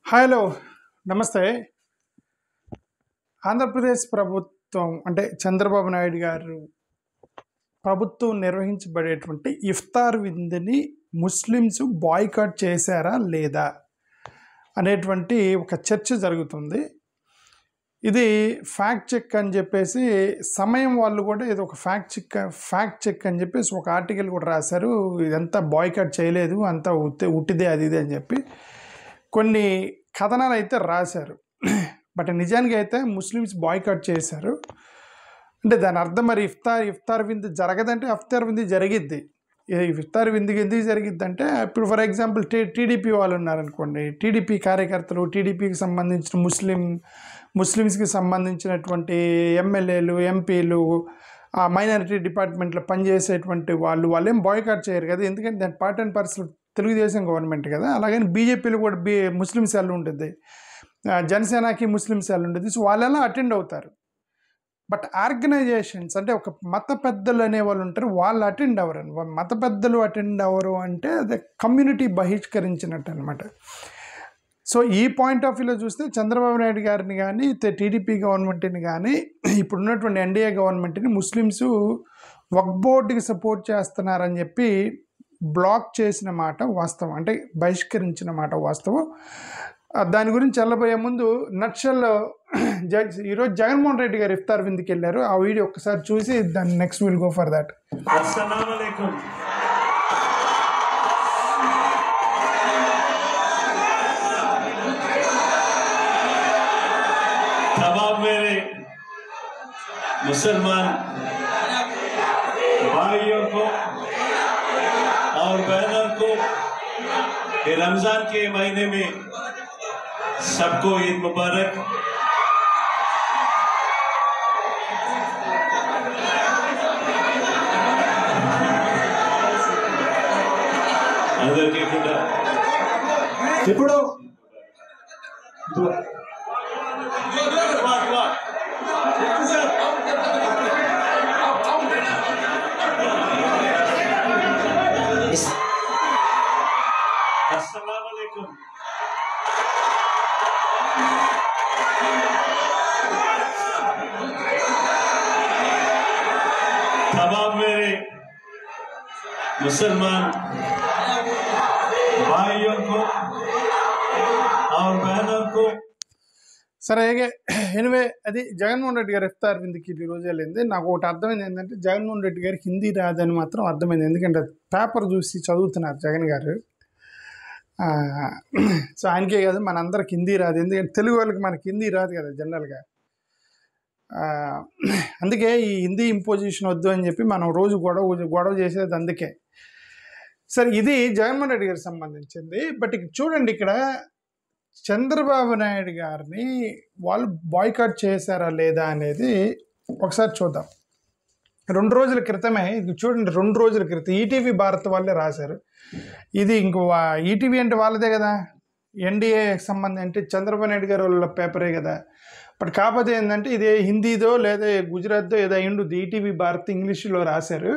Hello నమస్తే. ఆంధ్రప్రదేశ్ ప్రభుత్వం అంటే చంద్రబాబు నాయుడు గారు ప్రభుత్వం నిర్వహించబడేటువంటి ఇఫ్తార్ విందుని ముస్లిమ్స్ బాయ్కాట్ చేశారా లేదా అనేటువంటి ఒక చర్చ జరుగుతుంది. ఇది ఫ్యాక్ట్ చెక్ అని చెప్పేసి సమయం వాళ్ళు కూడా ఇది ఒక ఫ్యాక్ట్ చెక్ అని చెప్పేసి ఒక ఆర్టికల్ కూడా రాశారు. ఇదంతా బాయ్కాట్ చేయలేదు, అంతా ఉట్టిదే అది ఇది అని చెప్పి కొన్ని కథనాలు అయితే రాశారు. బట్ నిజానికి అయితే ముస్లిమ్స్ బాయ్కాట్ చేశారు. అంటే దాని అర్థం మరి ఇఫ్తార్ విందు జరగదంటే ఇఫ్తార్ విందు జరిగిద్ది. ఇఫ్తార్ విందుకి ఎందుకు జరిగిద్ది అంటే ఇప్పుడు ఫర్ ఎగ్జాంపుల్ టీడీపీ వాళ్ళు ఉన్నారనుకోండి, టీడీపీ కార్యకర్తలు, టీడీపీకి సంబంధించిన ముస్లిమ్స్కి సంబంధించినటువంటి ఎమ్మెల్యేలు, ఎంపీలు, మైనారిటీ డిపార్ట్మెంట్లో పనిచేసేటువంటి వాళ్ళేం బాయ్కాట్ చేయరు కదా, ఎందుకంటే దాని part and parcel Telugu Desam government కదా. అలాగని బీజేపీలో కూడా ముస్లిం సెల్ ఉంటుంది, జనసేనకి ముస్లిం సెల్ ఉంటుంది. సో వాళ్ళెలా అటెండ్ అవుతారు. బట్ ఆర్గనైజేషన్స్ అంటే ఒక మత పెద్దలు అనేవాళ్ళు ఉంటారు, వాళ్ళు అటెండ్ అవ్వరు. మత పెద్దలు అటెండ్ అవ్వరు అంటే అదే కమ్యూనిటీ బహిష్కరించినట్టు అనమాట. సో ఈ పాయింట్ ఆఫ్ వ్యూలో చూస్తే చంద్రబాబు నాయుడు గారిని కానీ టీడీపీ గవర్నమెంట్ని కానీ ఇప్పుడున్నటువంటి ఎన్డీఏ గవర్నమెంట్ని ముస్లిమ్స్ వక్ఫ్ బోర్డుకి సపోర్ట్ చేస్తున్నారని చెప్పి బ్లాక్ చేసిన మాట వాస్తవం, అంటే బహిష్కరించిన మాట వాస్తవం. దాని గురించి వెళ్ళబోయే ముందు నట్షల్లో ఈరోజు జగన్మోహన్ రెడ్డి గారు ఇఫ్తార్ విందుకి వెళ్ళారు. ఆ వీడియో ఒక్కసారి చూసి దాన్ని next will go for that. तमाम मेरे मुसलमान भाइयों को और बहनों को ये रमजान के महीने में सबको ईद मुबारक। అందరికీ కూడా ఇప్పుడు अस्सलाम वालेकुम। तमाम मेरे मुसलमान भाइयों को और बहनों को సరే ఎనివే అది జగన్మోహన్ రెడ్డి గారు ఇఫ్తార్ విందుకి ఈరోజు వెళ్ళింది. నాకు ఒకటి అర్థమైంది ఏంటంటే జగన్మోహన్ రెడ్డి గారికి హిందీ రాదని మాత్రం అర్థమైంది, ఎందుకంటే పేపర్ చూసి చదువుతున్నారు జగన్ గారు. సో ఆయనకే కాదు మనందరికి హిందీ రాదు, ఎందుకంటే తెలుగు వాళ్ళకి మనకి హిందీ రాదు కదా జనరల్గా. అందుకే ఈ హిందీ ఇంపోజిషన్ వద్దు అని చెప్పి మనం రోజు గొడవ చేసేది అందుకే. సరే ఇది జగన్మోహన్ రెడ్డి గారికి సంబంధించింది. బట్ ఇక్కడ చూడండి, ఇక్కడ చంద్రబాబు నాయుడు గారిని వాళ్ళు బాయ్కాట్ చేశారా లేదా అనేది ఒకసారి చూద్దాం. 2 రోజుల క్రితమే ఇది చూడండి, 2 రోజుల క్రితం ఈటీవీ భారత్ వాళ్ళే రాశారు. ఇది ఇంకో ఈటీవీ అంటే వాళ్ళదే కదా, ఎన్డీఏ సంబంధం అంటే చంద్రబాబు నాయుడు గారు వాళ్ళ పేపరే కదా. బట్ కాకపోతే ఏంటంటే ఇదే హిందీదో లేదా గుజరాత్దో ఏదో అయ్యిండు, ఈటీవీ భారత్ ఇంగ్లీష్లో రాశారు.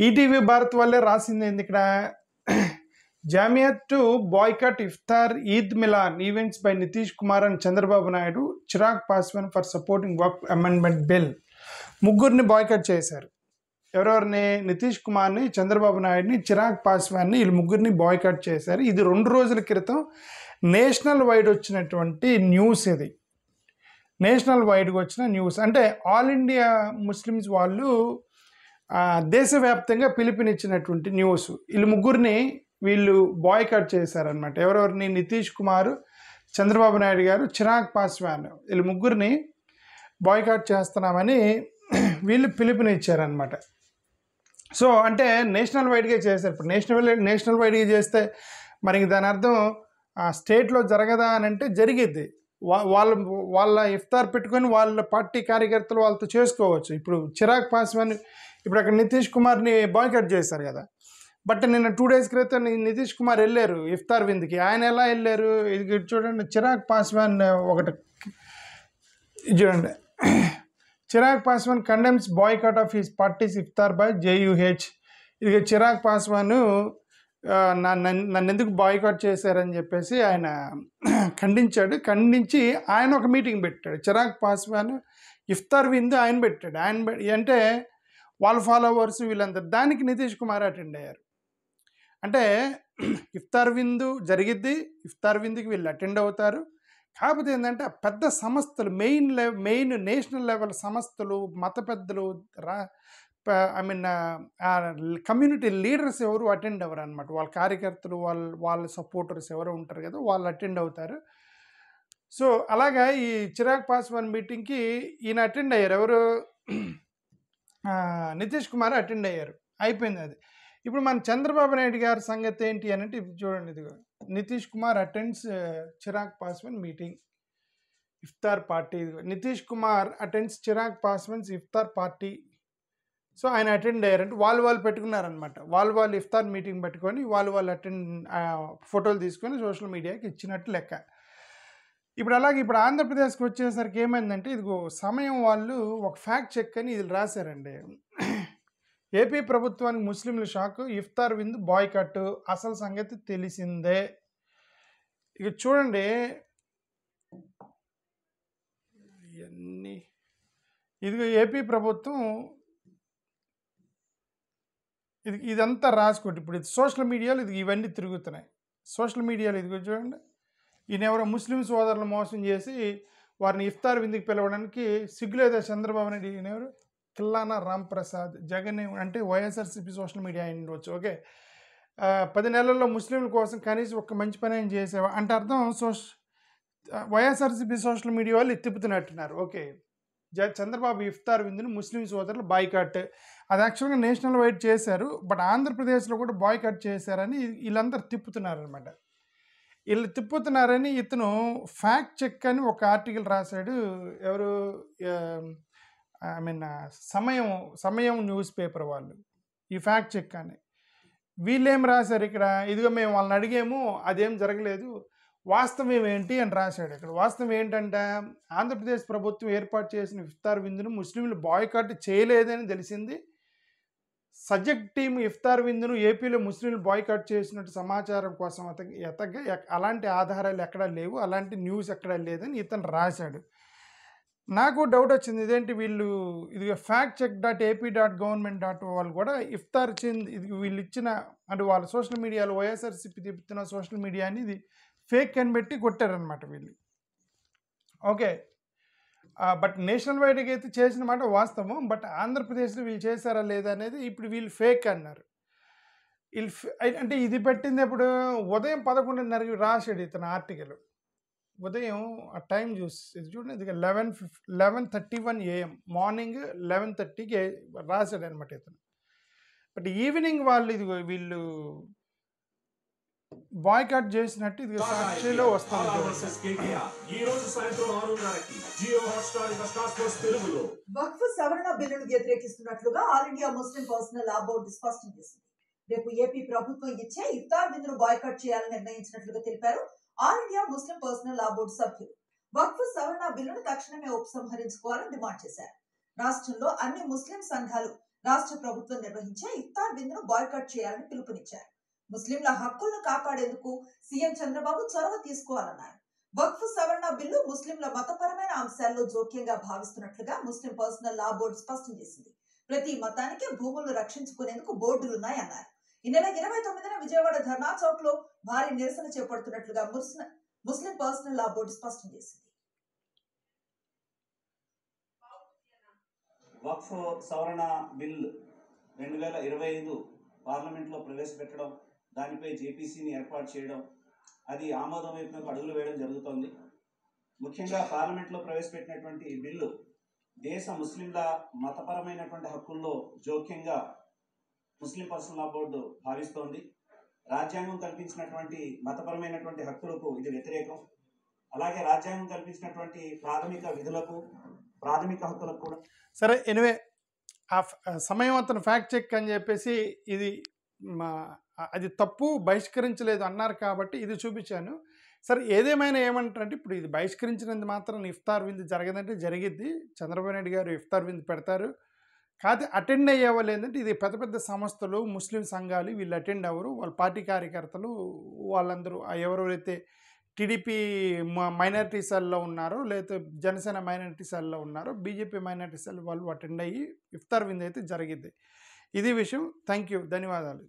ఈటీవీ భారత్ వాళ్ళే రాసింది ఏంది ఇక్కడ, Jamiat to boycott iftar Eid Milan events by Nitish Kumar and Chandrababu Naidu, Chirag Paswan for supporting Waqf amendment bill. ముగ్గురిని బాయ్కాట్ చేశారు. ఎవరెవరిని? నితీష్ కుమార్ని, చంద్రబాబు నాయుడిని, చిరాగ్ పాస్వాన్ని, వీళ్ళు ముగ్గురిని బాయ్కాట్ చేశారు. ఇది 2 రోజుల క్రితం నేషనల్ వైడ్ వచ్చినటువంటి న్యూస్. ఇది నేషనల్ వైడ్గా వచ్చిన న్యూస్. అంటే ఆల్ ఇండియా ముస్లిమ్స్ వాళ్ళు దేశవ్యాప్తంగా పిలుపునిచ్చినటువంటి న్యూస్. వీళ్ళు బాయ్కాట్ చేశారనమాట. ఎవరెవరిని? నితీష్ కుమార్, చంద్రబాబు నాయుడు గారు, చిరాగ్ పాస్వాన్, వీళ్ళు ముగ్గురిని బాయ్కాట్ చేస్తున్నామని వీళ్ళు పిలుపునిచ్చారనమాట. సో అంటే నేషనల్ వైడ్గా చేశారు. ఇప్పుడు నేషనల్ వైడ్గా చేస్తే మరి దాని అర్థం స్టేట్లో జరగదా అని అంటే జరిగిద్ది. వాళ్ళ ఇఫ్తార్ పెట్టుకొని వాళ్ళ పార్టీ కార్యకర్తలు వాళ్ళతో చేసుకోవచ్చు. ఇప్పుడు చిరాగ్ పాస్వాన్ ఇప్పుడు అక్కడ నితీష్ కుమార్ని బాయ్కాట్ చేశారు కదా. బట్ నిన్న 2 days క్రితం నితీష్ కుమార్ వెళ్ళారు ఇఫ్తార్ విందుకి. ఆయన ఎలా వెళ్ళారు? ఇది చూడండి, చిరాగ్ పాస్వాన్ ఒకటి చూడండి. Chirag Paswan condemns boycott of his parties iftar by JUH. ఇది చిరాగ్ పాస్వాన్ నన్ను ఎందుకు బాయ్కాట్ చేశారని చెప్పేసి ఆయన ఖండించాడు. ఖండించి ఆయన ఒక మీటింగ్ పెట్టాడు. చిరాగ్ పాస్వాన్ ఇఫ్తార్ విందు ఆయన పెట్టాడు. అంటే వాళ్ళ ఫాలోవర్స్ వీళ్ళందరూ, దానికి నితీష్ కుమార్ అటెండ్ అయ్యారు. అంటే ఇఫ్తార్ విందు జరిగిద్ది, ఇఫ్తార్ విందుకి వీళ్ళు అటెండ్ అవుతారు. కాకపోతే ఏంటంటే ఆ పెద్ద సంస్థలు, మెయిన్ నేషనల్ లెవెల్ సంస్థలు, మత పెద్దలు, కమ్యూనిటీ లీడర్స్ ఎవరు అటెండ్ అవ్వరు అనమాట. వాళ్ళ కార్యకర్తలు, వాళ్ళ సపోర్టర్స్ ఎవరు ఉంటారు కదా, వాళ్ళు అటెండ్ అవుతారు. సో అలాగా ఈ చిరాగ్ పాస్వాన్ మీటింగ్కి ఈయన అటెండ్ అయ్యారు. ఎవరు? నితీష్ కుమార్ అటెండ్ అయ్యారు. అయిపోయింది అది. ఇప్పుడు మన చంద్రబాబు నాయుడు గారి సంగతి ఏంటి అని అంటే, ఇది చూడండి, ఇదిగో నితీష్ కుమార్ అటెండ్స్ చిరాగ్ పాస్వాన్ మీటింగ్ ఇఫ్తార్ పార్టీ. ఇదిగో నితీష్ కుమార్ అటెండ్స్ చిరాగ్ పాస్వాన్స్ ఇఫ్తార్ పార్టీ. సో ఆయన అటెండ్ అయ్యారంటే వాళ్ళు పెట్టుకున్నారనమాట. వాళ్ళు ఇఫ్తార్ మీటింగ్ పెట్టుకొని వాళ్ళు ఫోటోలు తీసుకొని సోషల్ మీడియాకి ఇచ్చినట్టు లెక్క. ఇప్పుడు అలాగే ఇప్పుడు ఆంధ్రప్రదేశ్కి వచ్చేసరికి ఏమైందంటే, ఇదిగో సమయం వాళ్ళు ఒక ఫ్యాక్ట్ చెక్ అని ఇది రాశారండి. ఏపీ ప్రభుత్వానికి ముస్లింల షాకు, ఇఫ్తార్ విందు బాయ్కట్, అసలు సంగతి తెలిసిందే. ఇక చూడండి ఇవన్నీ. ఇదిగో ఏపీ ప్రభుత్వం ఇదంతా రాసుకోండి. ఇప్పుడు ఇది సోషల్ మీడియాలో ఇవన్నీ తిరుగుతున్నాయి. సోషల్ మీడియాలో ఇదిగో చూడండి, ఈయన ఎవరో ముస్లిం సోదరులను మోసం చేసి వారిని ఇఫ్తార్ విందుకు పిలవడానికి సిగ్గులేదా చంద్రబాబు నాయుడు? ఈయన ఎవరు? కిల్లానా రాంప్రసాద్. జగన్ అంటే వైఎస్ఆర్సీపీ సోషల్ మీడియా అయిన ఉండవచ్చు. ఓకే, 10 నెలల్లో ముస్లింల కోసం కనీసం ఒక మంచి పని ఏం చేసేవా అంటే అర్థం వైఎస్ఆర్సీపీ సోషల్ మీడియా వాళ్ళు తిప్పుతున్నట్టున్నారు. ఓకే, చంద్రబాబు ఇఫ్తార్ విందును ముస్లిం సోదరులు బాయ్కాట్, అది యాక్చువల్గా నేషనల్ వైడ్ చేశారు, బట్ ఆంధ్రప్రదేశ్లో కూడా బాయ్కాట్ చేశారని వీళ్ళందరూ తిప్పుతున్నారనమాట. వీళ్ళు తిప్పుతున్నారని ఇతను ఫ్యాక్ట్ చెక్ అని ఒక ఆర్టికల్ రాశాడు. ఎవరు? సమయం న్యూస్ పేపర్ వాళ్ళు ఈ ఫ్యాక్ట్ చెక్ అని. వీళ్ళేం రాశారు ఇక్కడ? ఇదిగో మేము వాళ్ళని అడిగాము, అదేం జరగలేదు, వాస్తవం ఏంటి అని రాశాడు. ఇక్కడ వాస్తవం ఏంటంటే, ఆంధ్రప్రదేశ్ ప్రభుత్వం ఏర్పాటు చేసిన ఇఫ్తార్ విందును ముస్లింలు బాయ్కాట్ చేయలేదని తెలిసింది. సబ్జెక్ట్ టీం ఇఫ్తార్ విందును ఏపీలో ముస్లింలు బాయ్కాట్ చేసినట్టు సమాచారం కోసం అలాంటి ఆధారాలు ఎక్కడా లేవు, అలాంటి న్యూస్ ఎక్కడా లేదని ఇతను రాశాడు. నాకు డౌట్ వచ్చింది, ఇదేంటి వీళ్ళు ఇది fact-check.ap.government.in వాళ్ళు కూడా ఇఫ్తార్ ఇది వీళ్ళు ఇచ్చిన అంటే వాళ్ళ సోషల్ మీడియాలో వైఎస్ఆర్సీపీ తిప్పుతున్న సోషల్ మీడియాని ఇది ఫేక్ అని పెట్టి కొట్టారనమాట వీళ్ళు. ఓకే, బట్ నేషనల్ వైడ్గా అయితే చేసిన మాట వాస్తవం, బట్ ఆంధ్రప్రదేశ్లో వీళ్ళు చేశారా లేదా అనేది ఇప్పుడు వీళ్ళు ఫేక్ అన్నారు. వీళ్ళు అంటే ఇది పెట్టింది ఎప్పుడు? ఉదయం 11:30కి రాశాడు ఇతను ఆర్టికల్. ఉదయం ఆ టైం చూసి ఇది చూడండి, ఇది 11:31 AM, మార్నింగ్ 11:30కి రాశాడు అనమాట ఇతను. బట్ ఈవినింగ్ వాళ్ళు వీళ్ళు బాయ్కాట్ చేసినట్టు ఇది సాక్షిలో వస్తుంది. వక్ఫ్ సవరణ బిల్లును వ్యతిరేకిస్తున్నట్లుగా ఆల్ ఇండియా ముస్లిం పర్సనల్ లా బోర్డు స్పష్టం చేసింది. రేపు ఏపీ ప్రభుత్వం ఇచ్చే ఇఫ్తార్ విందును బాయ్కాట్ చేయాలని నిర్ణయించినట్లుగా తెలిపారు ఆల్ ఇండియా ముస్లిం పర్సనల్ లా బోర్డు సభ్యులు. వక్ఫ్ సవరణ బిల్లును తక్షణమే ఉపసంహరించుకోవాలని డిమాండ్ చేశారు. రాష్ట్రంలో అన్ని ముస్లిం సంఘాలు రాష్ట్ర ప్రభుత్వం నిర్వహించే ఇఫ్తార్ విందును బాయ్కాట్ చేయాలని పిలుపునిచ్చారు. ముస్లింల హక్కులను కాపాడేందుకు సీఎం చంద్రబాబు చొరవ తీసుకోవాలన్నారు. వక్ఫ్ సవరణ బిల్లు ముస్లింల మతపరమైన అంశాల్లో జోక్యంగా భావిస్తున్నట్లుగా ముస్లిం పర్సనల్ లా బోర్డు స్పష్టం చేసింది. ప్రతి మతానికి భూములను రక్షించుకునేందుకు బోర్డులున్నాయన్నారు. ఈ నెల 29న విజయవాడ ధర్నా చౌక్ లో భారీ నిరసన చేపడుతున్నట్లుగా ముస్లిం పర్సనల్ లా బోర్డు స్పష్టం చేసింది. వక్ఫ్ సవరణ బిల్ 2025 పార్లమెంట్లో ప్రవేశపెట్టడం, దానిపై జేపీసీని ఏర్పాటు చేయడం, అది ఆమోదం వైపునకు అడుగులు వేయడం జరుగుతోంది. ముఖ్యంగా పార్లమెంట్లో ప్రవేశపెట్టినటువంటి ఈ బిల్లు దేశ ముస్లింల మతపరమైనటువంటి హక్కుల్లో జోక్యంగా ముస్లిం పర్సనల్ లా బోర్డు భావిస్తోంది. రాజ్యాంగం కల్పించినటువంటి మతపరమైనటువంటి హక్కులకు ఇది వ్యతిరేకం. అలాగే రాజ్యాంగం కల్పించినటువంటి ప్రాథమిక విధులకు, ప్రాథమిక హక్కులకు కూడా. సరే, ఎనివే ఆ సమయం అతను ఫ్యాక్ట్ చెక్ అని చెప్పేసి ఇది అది తప్పు, బహిష్కరించలేదు అన్నారు కాబట్టి ఇది చూపించాను. సరే, ఏదేమైనా ఏమంటారంటే, ఇప్పుడు ఇది బహిష్కరించినంత మాత్రం ఇఫ్తార్ విందు జరగదంటే జరిగిద్ది. చంద్రబాబు నాయుడు గారు ఇఫ్తార్ విందు పెడతారు. కాకపోతే అటెండ్ అయ్యే వాళ్ళు ఏంటంటే ఇది పెద్ద పెద్ద సంస్థలు ముస్లిం సంఘాలు వీళ్ళు అటెండ్ అవ్వరు. వాళ్ళ పార్టీ కార్యకర్తలు వాళ్ళందరూ ఎవరైతే టీడీపీ మైనారిటీ సెల్లో ఉన్నారో లేకపోతే జనసేన మైనారిటీ సెల్లో ఉన్నారో బీజేపీ మైనారిటీ సెల్ వాళ్ళు అటెండ్ అయ్యి ఇఫ్తార్ విందు అయితే జరిగింది. ఇది విషయం. థ్యాంక్ యూ, ధన్యవాదాలు.